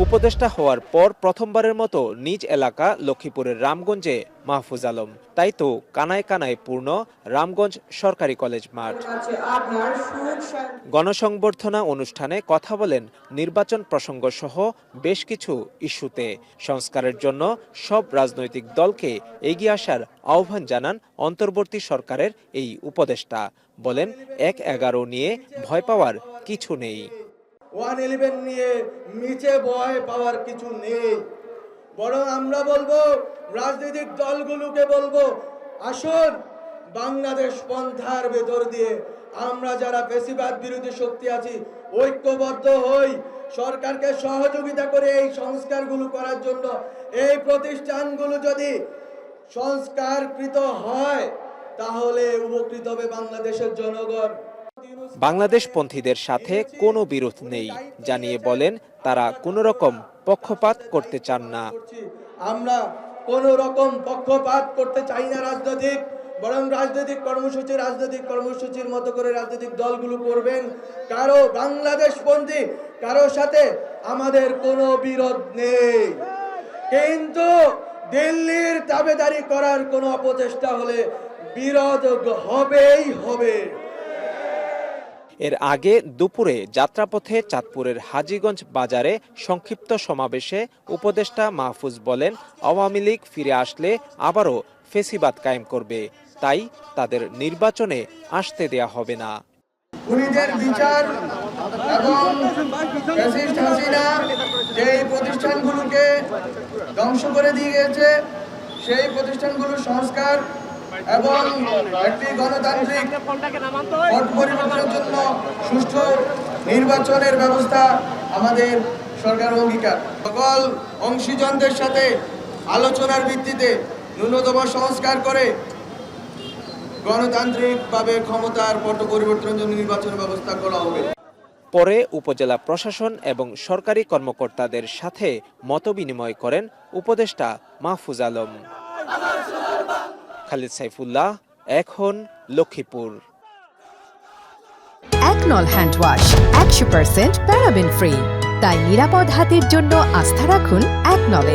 উপদেষ্টা হওয়ার পর প্রথমবারের মতো নিজ এলাকা লক্ষ্মীপুরের রামগঞ্জে মাহফুজ আলম। তাই তো কানায় কানায় পূর্ণ রামগঞ্জ সরকারি কলেজ মাঠ। গণসংবর্ধনা অনুষ্ঠানে কথা বলেন নির্বাচন প্রসঙ্গ সহ বেশ কিছু ইস্যুতে। সংস্কারের জন্য সব রাজনৈতিক দলকে এগিয়ে আসার আহ্বান জানান অন্তর্বর্তী সরকারের এই উপদেষ্টা। বলেন ১-১১ নিয়ে ভয় পাওয়ার কিছু নেই। 111 নিয়ে নিচে ভয় পাওয়ার কিছু নেই, বরং আমরা বলবো রাজনৈতিক দলগুলোকে বলবো, আসুন বাংলাদেশ পন্থার ভেতর দিয়ে আমরা যারা ফ্যাসিবাদ বিরোধী শক্তি আছি ঐক্যবদ্ধ হই, সরকারকে সহযোগিতা করে এই সংস্কারগুলো করার জন্য। এই প্রতিষ্ঠানগুলো যদি সংস্কারকৃত হয় তাহলে উপকৃত হবে বাংলাদেশের জনগণ। বাংলাদেশপন্থীদের সাথে কোনো বিরোধ নেই জানিয়ে বলেন তারা কোনো রকম পক্ষপাত করতে চান না। আমরা কোনো রকম পক্ষপাত করতে চাই না রাজনৈতিক, বরং রাজনৈতিক কর্মসূচির মতো করে রাজনৈতিক দলগুলো করবেন। কারো বাংলাদেশপন্থী কারো সাথে আমাদের কোনো বিরোধ নেই, কিন্তু দিল্লির দাবেদারি করার কোনো অপচেষ্টা হলে বিরোধ হবেই হবে। এর আগে দুপুরে যাত্রাপথে চাঁদপুরের হাজীগঞ্জ বাজারে সংক্ষিপ্ত সমাবেশে উপদেষ্টা মাহফুজ বলেন আওয়ামী লীগ ফিরে আসলে আবারও ফেসিবাদ কায়েম করবে, তাই তাদের নির্বাচনে আসতে দেয়া হবে না। খুনিদের বিচার এবং ফ্যাসিস্ট হাসিনা যেই প্রতিষ্ঠানগুলোকে ধ্বংস করে দিয়ে গেছে সেই প্রতিষ্ঠানগুলোর সংস্কার এবং একটি গণতান্ত্রিক পট পরিবর্তনের জন্য সুষ্ঠু নির্বাচনের ব্যবস্থা আমাদের সরকার অঙ্গীকার। সকল অংশীজনদের সাথে আলোচনার ভিত্তিতে ন্যূনতম সংস্কার করে গণতান্ত্রিকভাবে ক্ষমতার পট পরিবর্তনের জন্য নির্বাচনের ব্যবস্থা করা হবে। পরে উপজেলা প্রশাসন এবং সরকারি কর্মকর্তাদের সাথে মতবিনিময় করেন উপদেষ্টা মাহফুজ আলম। খালিদ সাইফুল্লাহ, এখন লক্ষ্মীপুর। একনল হ্যান্ড ওয়াশ 100% প্যারাবেন ফ্রি, তাই নিরাপদ হাতের জন্য আস্থা রাখুন একনলে।